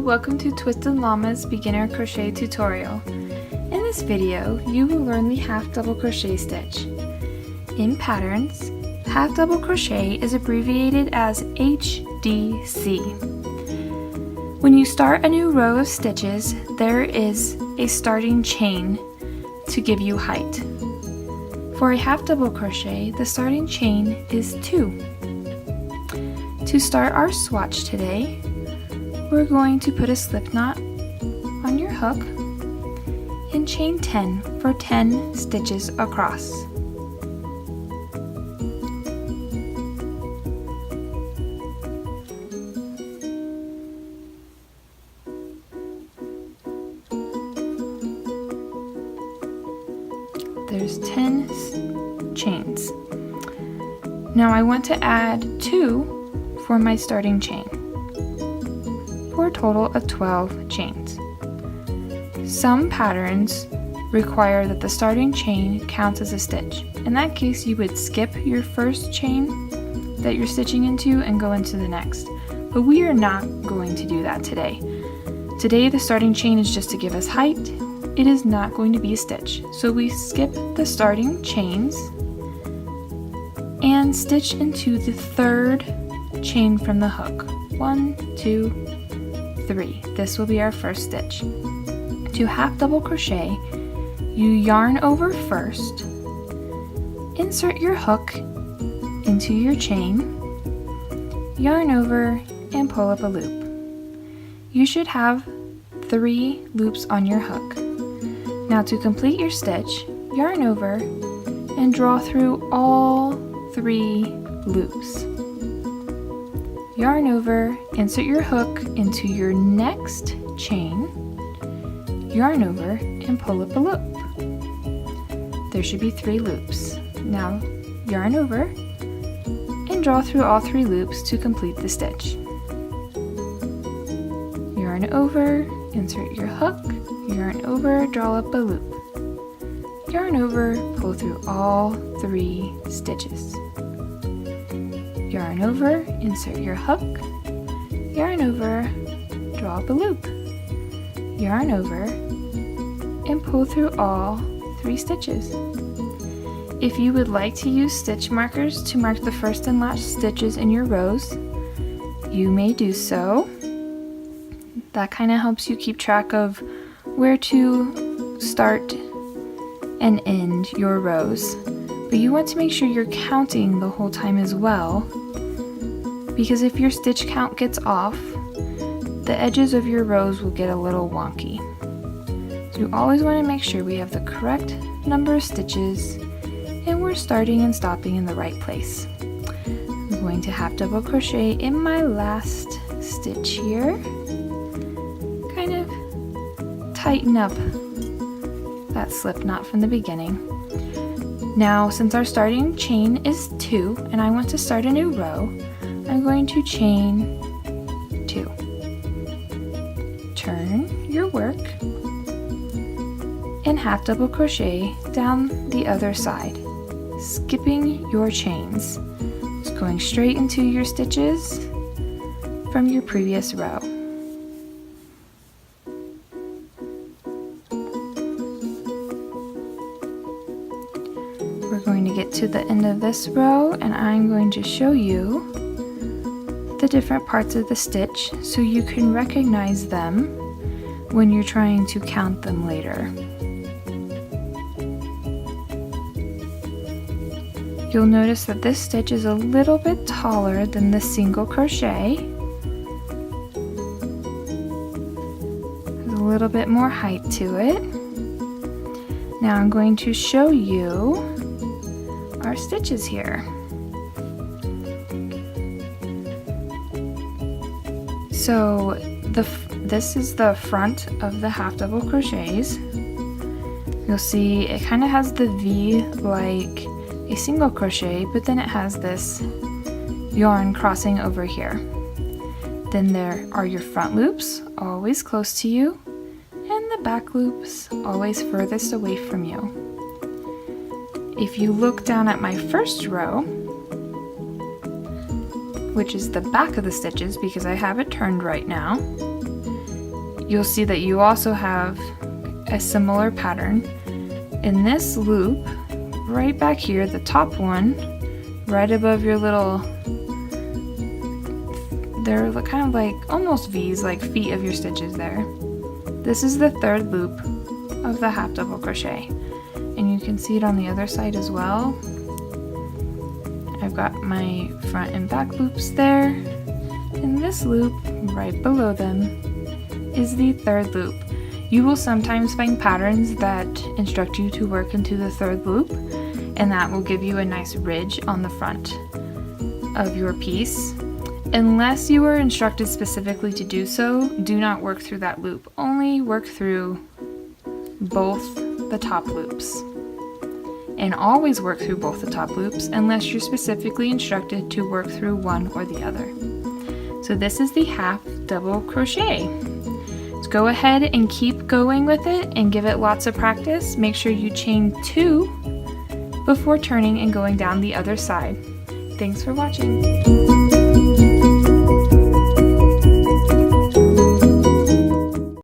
welcome to Twisted Llama's beginner crochet tutorial. In this video, you will learn the half double crochet stitch. In patterns, half double crochet is abbreviated as HDC. When you start a new row of stitches, there is a starting chain to give you height. For a half double crochet, the starting chain is 2. To start our swatch today, we're going to put a slip knot on your hook and chain 10 for 10 stitches across. There's 10 chains. Now I want to add 2 for my starting chain, for a total of 12 chains. Some patterns require that the starting chain counts as a stitch. In that case, you would skip your first chain that you're stitching into and go into the next. But we are not going to do that today. Today, the starting chain is just to give us height. It is not going to be a stitch. So we skip the starting chains and stitch into the third chain from the hook. 1, 2, 3. This will be our first stitch. To half double crochet, you yarn over first, insert your hook into your chain, yarn over, and pull up a loop. You should have 3 loops on your hook. Now to complete your stitch, yarn over and draw through all 3 loops. Yarn over, insert your hook into your next chain, yarn over, and pull up a loop. There should be 3 loops. Now yarn over and draw through all 3 loops to complete the stitch. Yarn over, insert your hook, yarn over, draw up a loop. Yarn over, pull through all 3 stitches. Yarn over, insert your hook, yarn over, draw up a loop. Yarn over, and pull through all 3 stitches. If you would like to use stitch markers to mark the first and last stitches in your rows, you may do so. That kind of helps you keep track of where to start and end your rows. But you want to make sure you're counting the whole time as well, because if your stitch count gets off, the edges of your rows will get a little wonky. So you always want to make sure we have the correct number of stitches and we're starting and stopping in the right place. I'm going to half double crochet in my last stitch here. Kind of tighten up that slip knot from the beginning. Now, since our starting chain is 2 and I want to start a new row, I'm going to chain 2. Turn your work and half double crochet down the other side, skipping your chains. Just going straight into your stitches from your previous row. We're going to get to the end of this row and I'm going to show you the different parts of the stitch so you can recognize them when you're trying to count them later. You'll notice that this stitch is a little bit taller than the single crochet. There's a little bit more height to it. Now I'm going to show you our stitches here. So this is the front of the half double crochets. You'll see it kind of has the V like a single crochet, but then it has this yarn crossing over here. Then there are your front loops, always close to you, and the back loops, always furthest away from you. If you look down at my first row, which is the back of the stitches because I have it turned right now, you'll see that you also have a similar pattern. In this loop, right back here, the top one, right above your little, they're kind of like almost V's, like feet of your stitches there. This is the third loop of the half double crochet, and you can see it on the other side as well. I've got my front and back loops there, and this loop right below them is the third loop. You will sometimes find patterns that instruct you to work into the third loop, and that will give you a nice ridge on the front of your piece. Unless you are instructed specifically to do so, do not work through that loop. Only work through both the top loops. And always work through both the top loops unless you're specifically instructed to work through one or the other. So this is the half double crochet. So go ahead and keep going with it and give it lots of practice. Make sure you chain 2 before turning and going down the other side. Thanks for watching.